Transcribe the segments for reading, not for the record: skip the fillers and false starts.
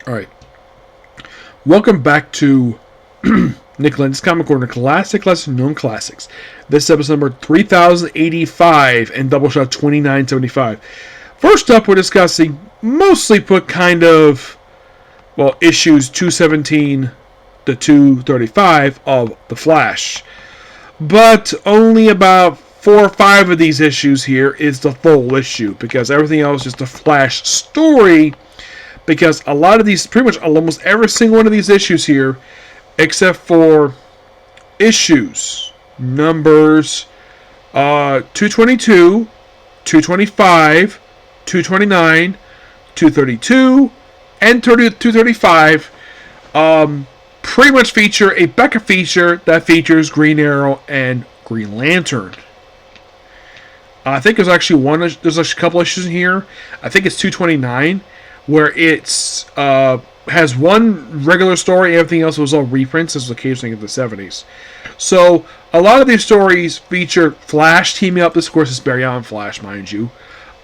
All right. Welcome back to Nick Lenz Comic Corner, classic lesson known classics. This is episode number 3085 and Doubleshot 2975. First up, we're discussing mostly put kind of, well, issues 217 to 235 of The Flash. But only about 4 or 5 of these issues here is the full issue, because everything else is the Flash story. Because a lot of these, pretty much almost every single one of these issues here, except for issues, numbers 222, 225, 229, 232, and 235, pretty much feature a Becca feature that features Green Arrow and Green Lantern. I think there's actually there's a couple issues in here. I think it's 229. Where it's has one regular story, everything else was all reprints. This was occasionally in the 70s. So a lot of these stories feature Flash teaming up. This, of course, is Barry Allen Flash, mind you.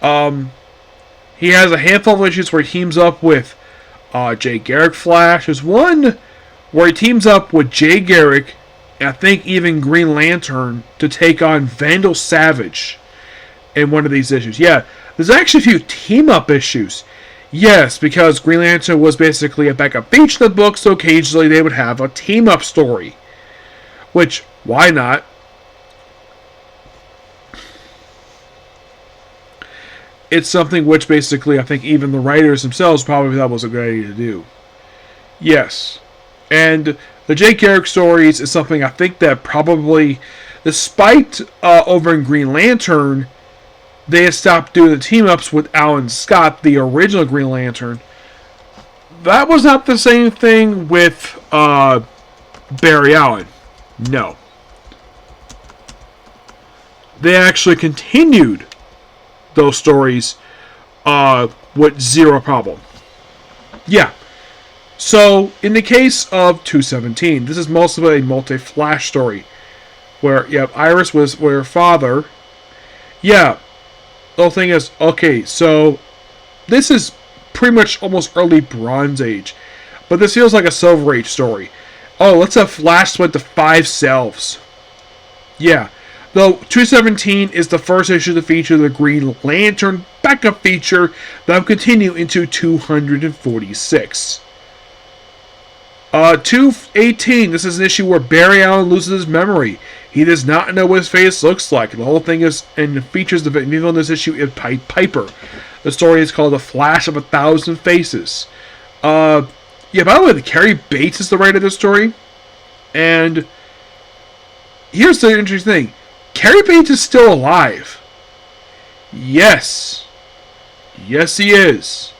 He has a handful of issues where he teams up with Jay Garrick Flash. There's one where he teams up with Jay Garrick, and I think even Green Lantern, to take on Vandal Savage in one of these issues. Yeah, there's actually a few team-up issues. Yes, because Green Lantern was basically a backup feature in the book, so occasionally they would have a team-up story. Which, why not? It's something which basically I think even the writers themselves probably thought was a good idea to do. Yes. And the Jay Garrick stories is something I think that probably, despite over in Green Lantern, they had stopped doing the team-ups with Alan Scott, the original Green Lantern. That was not the same thing with Barry Allen. No. They actually continued those stories with zero problem. Yeah. So, in the case of 217, this is mostly a multi-Flash story. Where, Iris was her father. Yeah. The whole thing is, okay, so this is pretty much almost early Bronze Age, but this feels like a Silver Age story. Oh, let's have Flash split to 5 selves. Yeah, though 217 is the first issue to feature the Green Lantern backup feature that will continue into 246. 218, this is an issue where Barry Allen loses his memory. He does not know what his face looks like. The whole thing is, and features the villain in this issue is Piper. The story is called The Flash of 1,000 Faces. By the way, Carrie Bates is the writer of this story. And here's the interesting thing. Carrie Bates is still alive. Yes. Yes, he is.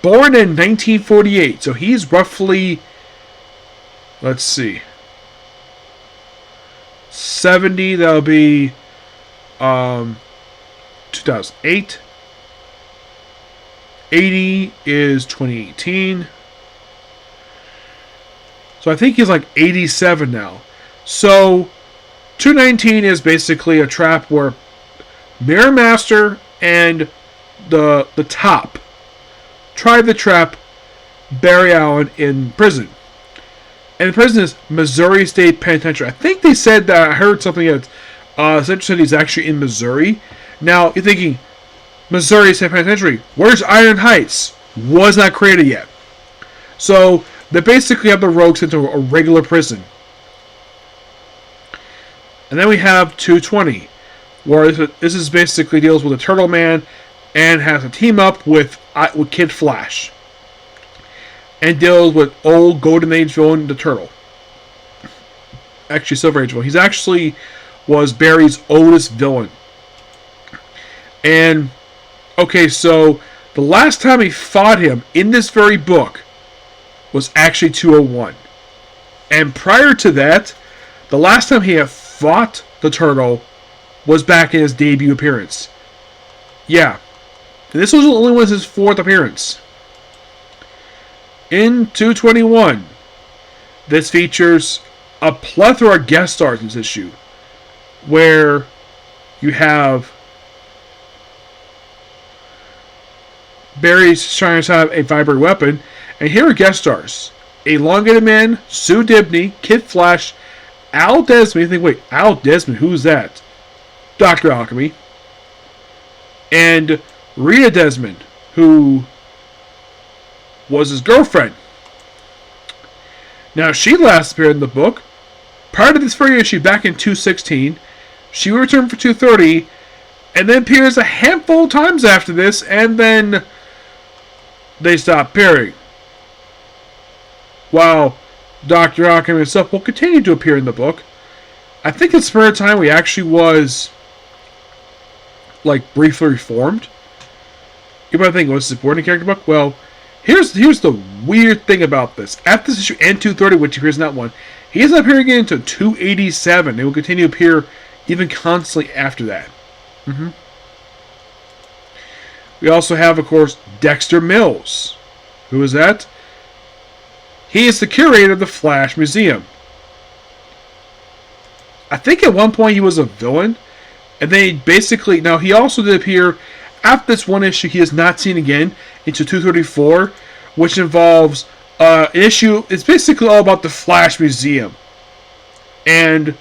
Born in 1948, so he's roughly, let's see, 70, that'll be 2008. 80 is 2018. So I think he's like 87 now. So 219 is basically a trap where Mirror Master and the Top tried to trap Barry Allen in prison. And the prison is Missouri State Penitentiary. I think they said that, I heard something that said he's actually in Missouri. Now, you're thinking, Missouri State Penitentiary, where's Iron Heights? Was not created yet. So, they basically have the rogues into a regular prison. And then we have 220, where this is basically deals with a Turtle Man and has a team up with Kid Flash. And deals with old Golden Age villain, the Turtle. Actually, Silver Age villain. He's actually was Barry's oldest villain. And, okay, so the last time he fought him in this very book was actually 201. And prior to that, the last time he had fought the Turtle was back in his debut appearance. Yeah. This was only was his 4th appearance. In 221, this features a plethora of guest stars in this issue, where you have Barry's trying to have a vibrant weapon. And here are guest stars. Elongated Man, Sue Dibney, Kid Flash, Al Desmond. You think, wait, Al Desmond, who's that? Dr. Alchemy. And Rita Desmond, who was his girlfriend. Now, she last appeared in the book. Prior to this very issue, back in 216, she returned for 230, and then appears a handful of times after this, and then they stop appearing. While Dr. Alchemy himself will continue to appear in the book. I think it's spare time we actually was like briefly reformed. You might think, what's the supporting character book? Well, here's the weird thing about this. After this issue and 230, which appears in that one, he is not appearing again until 287. It will continue to appear even constantly after that. We also have, of course, Dexter Mills. Who is that? He is the curator of the Flash Museum. I think at one point he was a villain. And they basically... Now, he also did appear... After this one issue, he is not seen again into 234, which involves an issue... It's basically all about the Flash Museum. And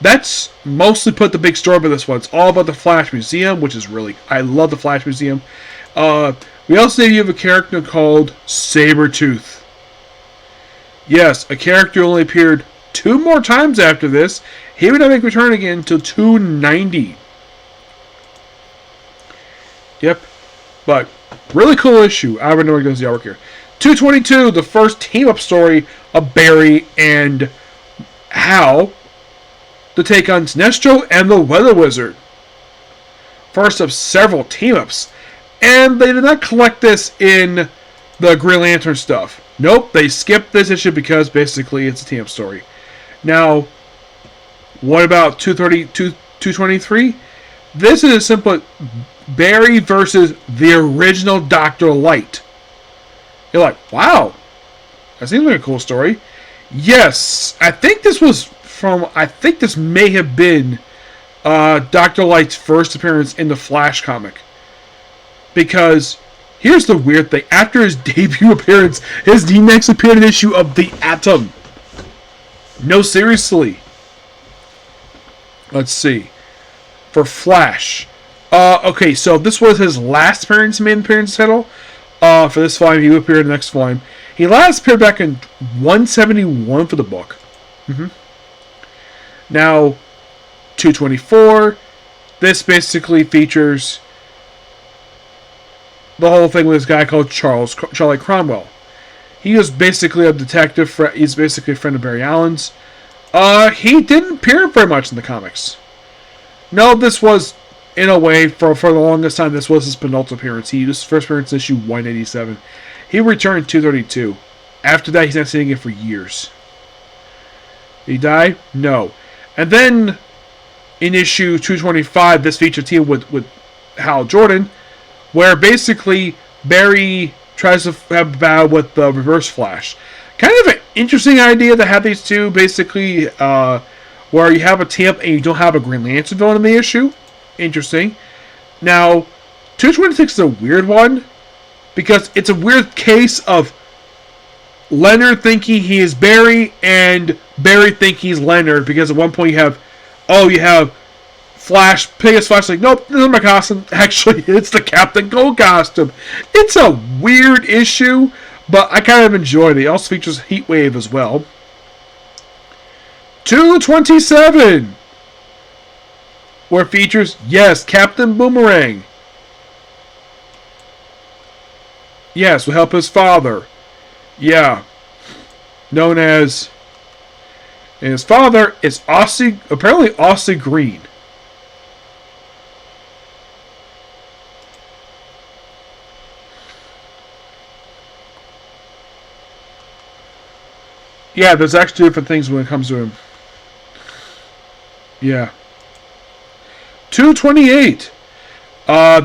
that's mostly put the big story about this one. It's all about the Flash Museum, which is really... I love the Flash Museum. We also have a character called Sabretooth. Yes, a character only appeared 2 more times after this. He would not make a return again until 290. Yep. But, really cool issue. I don't know where goes the artwork here. 222, the first team-up story of Barry and Hal to take on Sinestro and the Weather Wizard. First of several team-ups. And they did not collect this in the Green Lantern stuff. Nope, they skipped this issue because basically it's a team-up story. Now, what about 223? This is a simple Barry versus the original Dr. Light. You're like, wow, that seems like a cool story. Yes, I think this was from, I think this may have been Dr. Light's first appearance in the Flash comic. Because here's the weird thing. After his debut appearance, he next appeared in an issue of The Atom. No, seriously. Let's see. For Flash. Okay, so this was his last appearance, main appearance title. For this volume, he would appear in the next volume. He last appeared back in 171 for the book. Now, 224. This basically features the whole thing with this guy called Charlie Cromwell. He is basically a detective. He's basically a friend of Barry Allen's. He didn't appear very much in the comics. No, this was, in a way, for the longest time, this was his penultimate appearance. He was first appearance in issue 187. He returned 232. After that, he's not seeing it for years. Did he die? No. And then, in issue 225, this featured team with Hal Jordan, where basically Barry tries to have a battle with the Reverse Flash. Kind of an interesting idea to have these two basically where you have a team and you don't have a Green Lantern villain in the issue. Interesting. Now, 226 is a weird one because it's a weird case of Leonard thinking he is Barry and Barry thinking he's Leonard, because at one point you have Flash, Pegasus Flash, like, nope, this is my costume. Actually, it's the Captain Gold costume. It's a weird issue, but I kind of enjoyed it. It also features Heatwave as well. 227, where it features, yes, Captain Boomerang. Yes, will help his father. Yeah. Known as, and his father is apparently Aussie Green. Yeah, there's actually different things when it comes to him. Yeah. 228.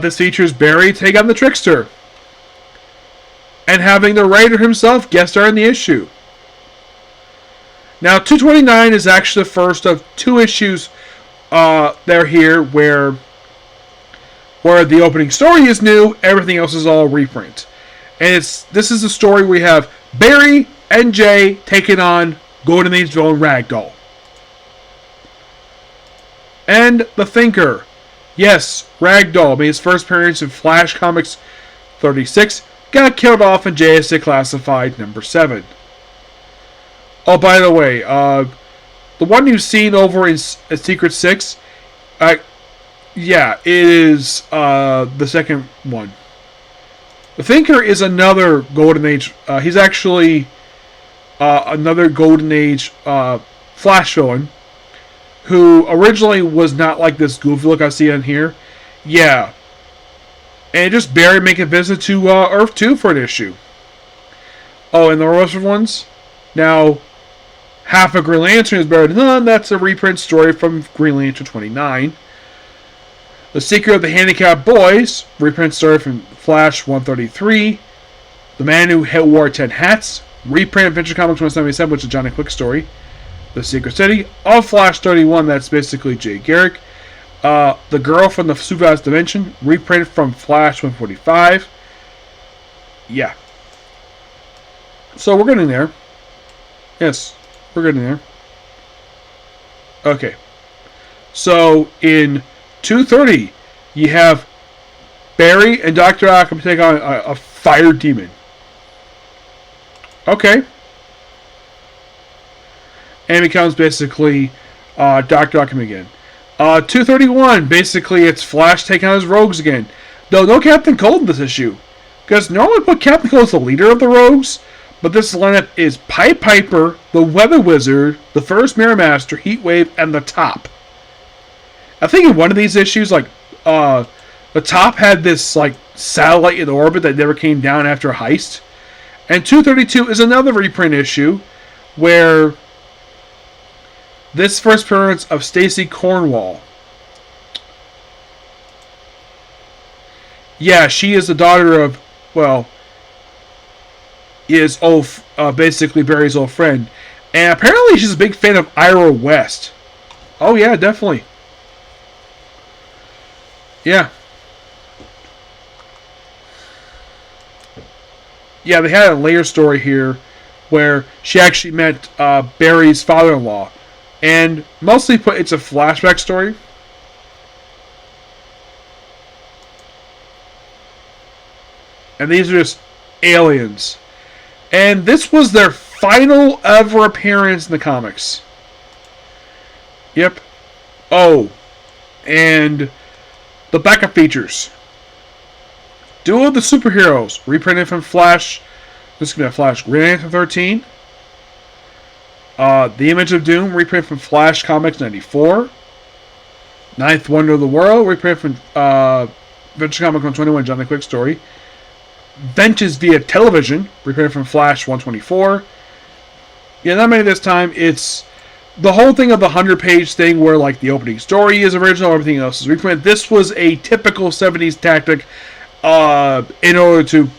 This features Barry take on the Trickster. And having the writer himself guest star in the issue. Now, 229 is actually the first of 2 issues that are here where where the opening story is new, everything else is all reprint. And this is a story where we have Barry and Jay taking on Golden Age villain Ragdoll. And the Thinker. Yes, Ragdoll made his first appearance in Flash Comics 36, got killed off in JSA Classified number 7. Oh, by the way, the one you've seen over in Secret 6, yeah, it is the second one. The Thinker is another Golden Age. He's actually another Golden Age Flash villain who originally was not like this goofy look I see on here. Yeah. And just Barry making a visit to Earth 2 for an issue. Oh, and the rest of ones? Now, half of Green Lantern is better than none. That's a reprint story from Green Lantern 29. The Secret of the Handicapped Boys, reprint story from Flash 133. The Man Who Wore 10 Hats, reprint Adventure Comics 177, which is a Johnny Quick story. The Secret City of Flash 31, that's basically Jay Garrick. The Girl from the Supervised Dimension, reprint from Flash 145. Yeah. So we're getting there. Yes, we're getting there. Okay. So in 230, you have Barry and Dr. Ockham take on a fire demon. Okay. And it becomes basically Dr. Ockham again. 231, basically it's Flash taking on his rogues again. Though no Captain Cold in this issue. Because normally we put Captain Cold as the leader of the rogues, but this lineup is Pied Piper, the Weather Wizard, the First Mirror Master, Heatwave, and the Top. I think in one of these issues, like, the Top had this, like, satellite in orbit that never came down after a heist. And 232 is another reprint issue where this first appearance of Stacy Cornwall. Yeah, she is the daughter of, well, is basically Barry's old friend. And apparently she's a big fan of Ira West. Oh yeah, definitely. Yeah. Yeah, they had a later story here where she actually met Barry's father-in-law. And mostly it's a flashback story. And these are just aliens. And this was their final ever appearance in the comics. Yep. Oh. And the backup features. Duel of the Superheroes. Reprinted from Flash. This is going to be Flash Green Lantern 13. The Image of Doom, reprint from Flash Comics 94. Ninth Wonder of the World, reprint from Adventure Comics 121, Johnny Quick story. Vengeance via Television, reprint from Flash 124. Yeah, not many this time. It's the whole thing of the 100-page thing where, like, the opening story is original, everything else is reprint. This was a typical 70s tactic in order to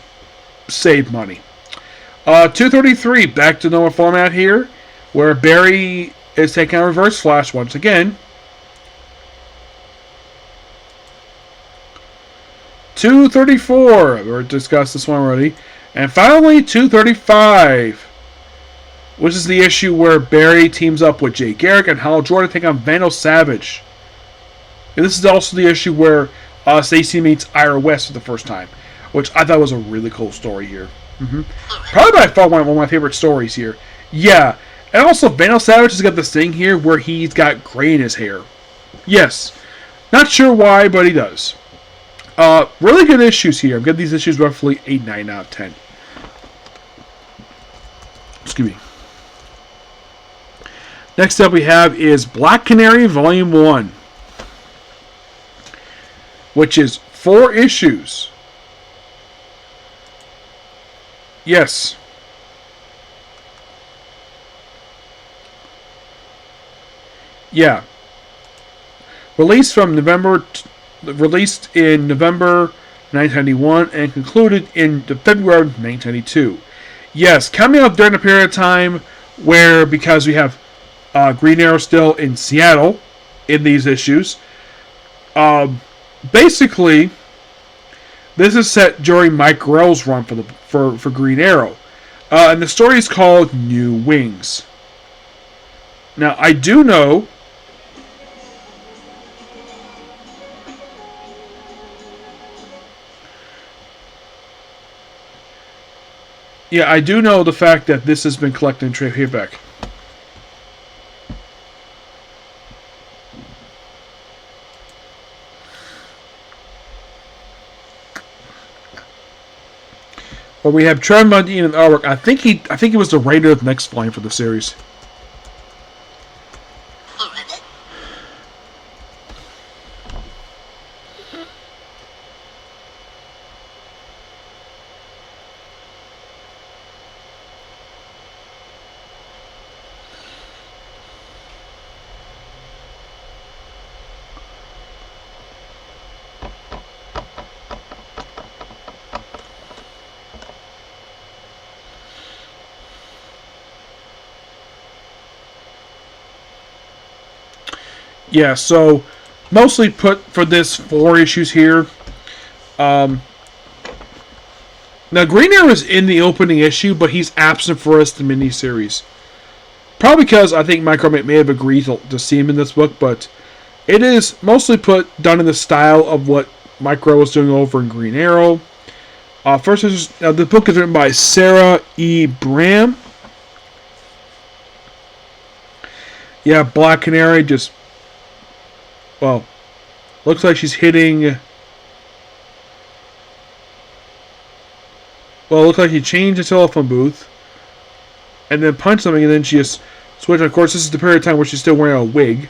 save money. 233, back to normal format here, where Barry is taking on Reverse Flash once again. 234, we discussed this one already. And finally, 235, which is the issue where Barry teams up with Jay Garrick and Hal Jordan to take on Vandal Savage. And this is also the issue where Stacy meets Ira West for the first time, which I thought was a really cool story here. Probably by far one of my favorite stories here. Yeah. And also, Vandal Savage has got this thing here where he's got gray in his hair. Yes. Not sure why, but he does. Really good issues here. I've got these issues roughly 8, 9 out of 10. Excuse me. Next up we have is Black Canary Volume 1. Which is 4 issues. Yes. Yeah. Released in November 1991 and concluded in February 1992. Yes, coming up during a period of time where, because we have Green Arrow still in Seattle in these issues, basically This is set during Mike Grell's run for Green Arrow. And the story is called New Wings. Now, I do know... Yeah, I do know the fact that this has been collected in trade paperback. Well, we have Trevor Mundine in the artwork. I think he was the writer of the next volume for the series. Yeah, so mostly put for this 4 issues here. Now, Green Arrow is in the opening issue, but he's absent for us the miniseries. Probably because I think Micro may have agreed to see him in this book, but it is mostly done in the style of what Micro was doing over in Green Arrow. First, the book is written by Sarah E. Bram. Yeah, Black Canary just... Well, looks like she's hitting... Well, it looks like he changed the telephone booth. And then punched something, and then she just switched. Of course, this is the period of time where she's still wearing a wig.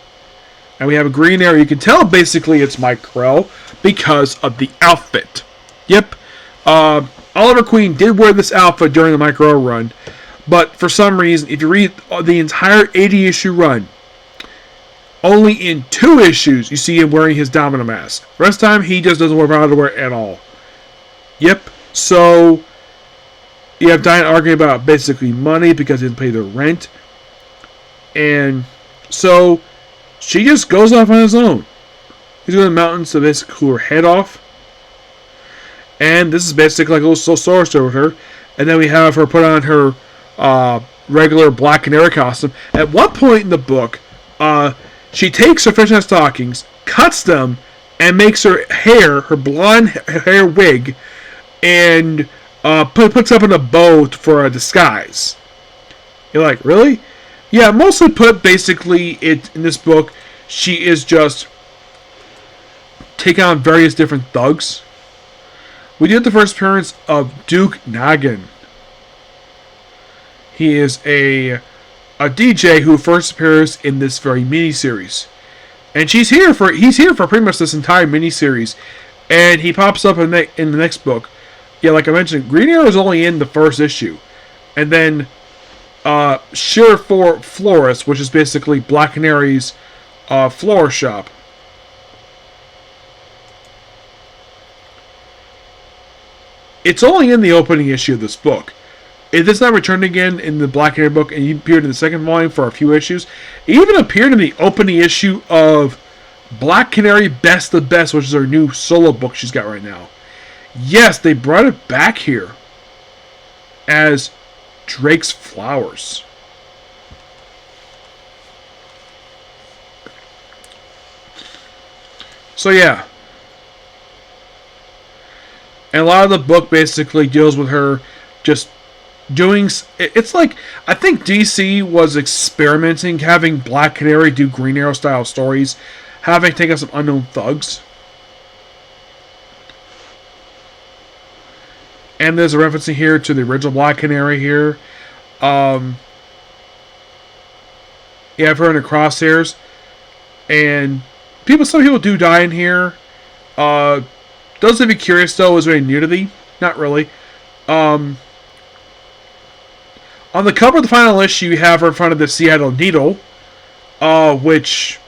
And we have a Green Arrow. You can tell, basically, it's Mike Grell because of the outfit. Yep. Oliver Queen did wear this outfit during the Mike Grell run. But for some reason, if you read the entire 80-issue run, only in 2 issues you see him wearing his domino mask. The rest of the time, he just doesn't wear underwear at all. Yep. So, you have Diane arguing about basically money because he didn't pay their rent. And so, she just goes off on his own. He's going to the mountains to basically cool her head off. And this is basically like a little story with her. And then we have her put on her regular Black Canary costume. At one point in the book, she takes her fishnet stockings, cuts them, and makes her hair, her blonde hair wig, and puts up in a bow for a disguise. You're like, really? Yeah, mostly put, basically, it in this book, she is just taking on various different thugs. We get the first appearance of Duke Noggin. He is a DJ who first appears in this very miniseries. And he's here for pretty much this entire miniseries. And he pops up in the next book. Yeah, like I mentioned, Green Arrow is only in the first issue. And then Sure for Florist, which is basically Black Canary's flower shop. It's only in the opening issue of this book. It does not return again in the Black Canary book, and he appeared in the second volume for a few issues. It even appeared in the opening issue of Black Canary Best of Best, which is her new solo book she's got right now. Yes, they brought it back here as Drake's Flowers. So yeah. And a lot of the book basically deals with her just doing... It's like, I think DC was experimenting, having Black Canary do Green Arrow style stories, having taken some unknown thugs. And there's a reference here to the original Black Canary here. You have her in the crosshairs. And some people do die in here. Those of you curious, though, is there any nudity? Not really. On the cover of the final issue, you have her in front of the Seattle Needle. Which,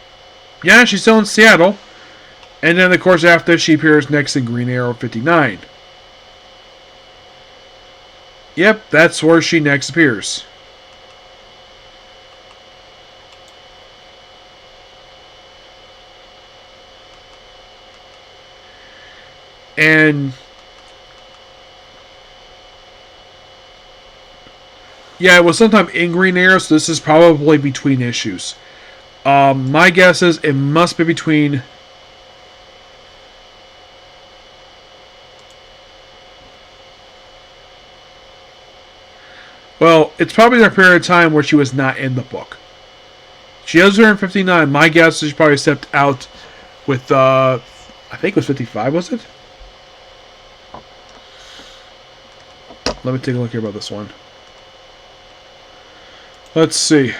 yeah, she's still in Seattle. And then, of course, after she appears next in Green Arrow 59. Yep, that's where she next appears. And Yeah, it was sometime in Green Arrow, so this is probably between issues. My guess is it must be between. Well, it's probably a period of time where she was not in the book. She has her in 59. My guess is she probably stepped out with, I think it was 55, was it? Let me take a look here about this one. Let's see.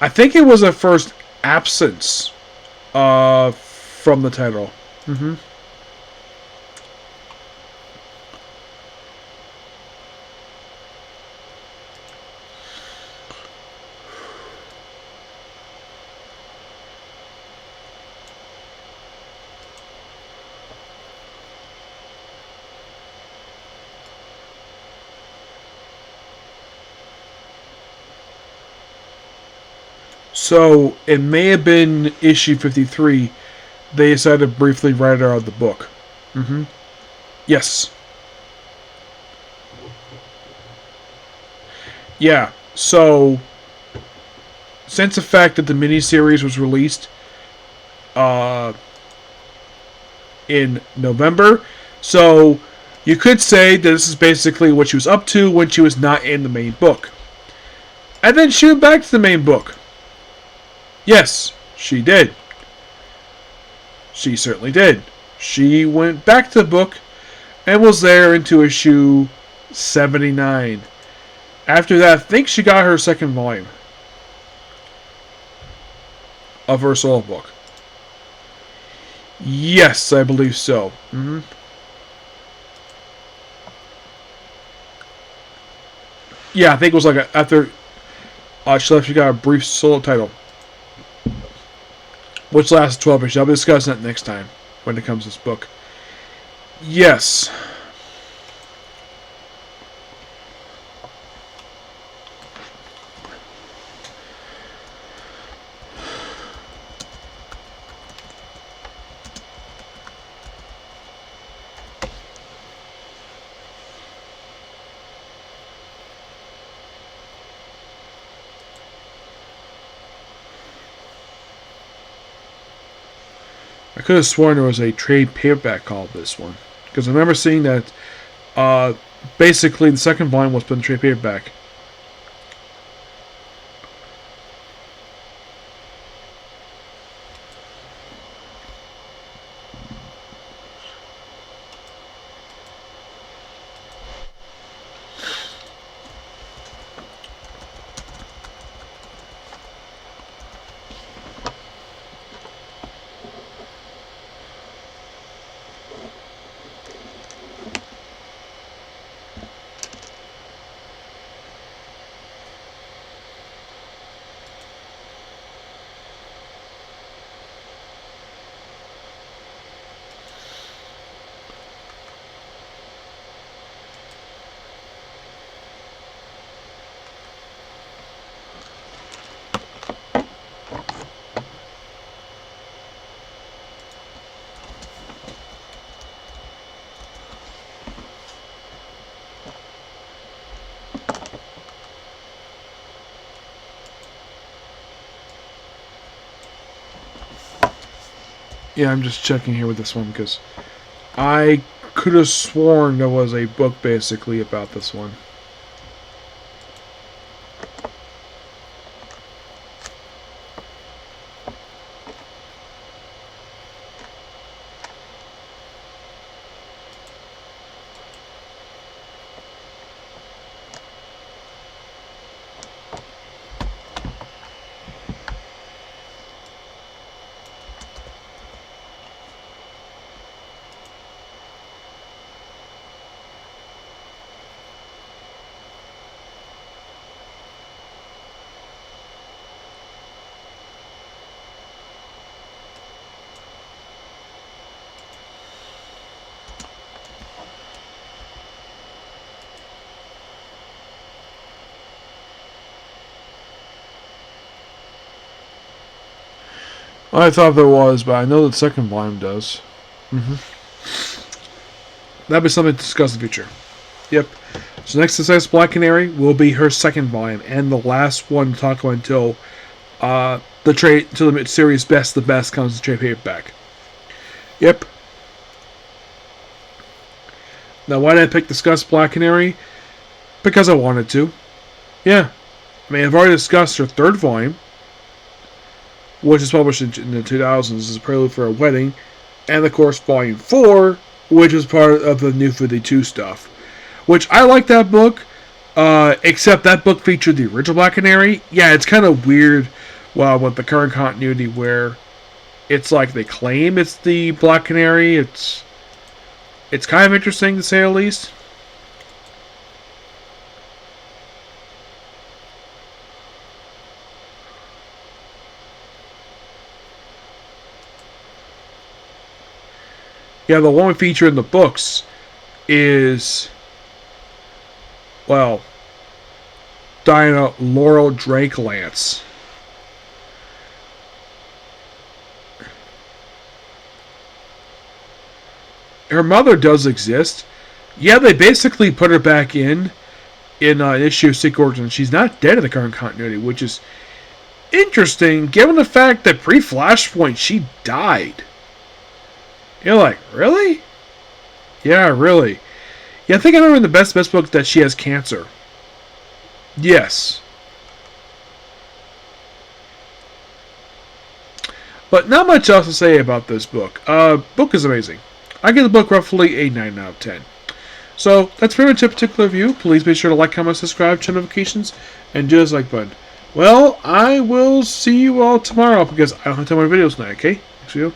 I think it was a first absence from the title. Mm-hmm. So it may have been issue 53. They decided to briefly write her out of the book. Mm-hmm. Yes. Yeah. So since the fact that the miniseries was released in November, so you could say that this is basically what she was up to when she was not in the main book. And then she went back to the main book. Yes, she did. She certainly did. She went back to the book and was there into issue 79. After that, I think she got her second volume of her solo book. Yes, I believe so. Mm-hmm. Yeah, I think it was like after she left, she got a brief solo title, which lasts 12 issues. I'll be discussing that next time when it comes to this book. Yes. I could have sworn there was a trade paperback called this one. Because I remember seeing that basically the second volume was put in trade paperback. Yeah, I'm just checking here with this one because I could have sworn there was a book basically about this one. I thought there was, but I know the second volume does. Mm-hmm. That'd be something to discuss in the future. Yep. So next to Success Black Canary will be her second volume and the last one to talk about until the series Best the Best comes to trade paperback. Yep. Now, why did I pick Discuss Black Canary? Because I wanted to. Yeah. I mean, I've already discussed her third volume, which is published in the 2000s as a prelude for a wedding, and of course Volume 4, which is part of the New 52 stuff. Which I like that book, except that book featured the original Black Canary. Yeah, it's kind of weird, well, with the current continuity where it's like they claim it's the Black Canary. It's kind of interesting to say the least. Yeah, the one we feature in the books is, well, Diana Laurel Drake Lance. Her mother does exist. Yeah, they basically put her back in issue of Secret Origins. She's not dead in the current continuity, which is interesting given the fact that pre-Flashpoint she died. You're like, really? Yeah, really. Yeah, I think I remember in the best book that she has cancer. Yes. But not much else to say about this book. Book is amazing. I give the book roughly a 9 out of 10. So, that's pretty much a particular review. Please be sure to like, comment, subscribe, turn notifications, and do this like button. Well, I will see you all tomorrow because I don't have time for videos tonight, okay? See you.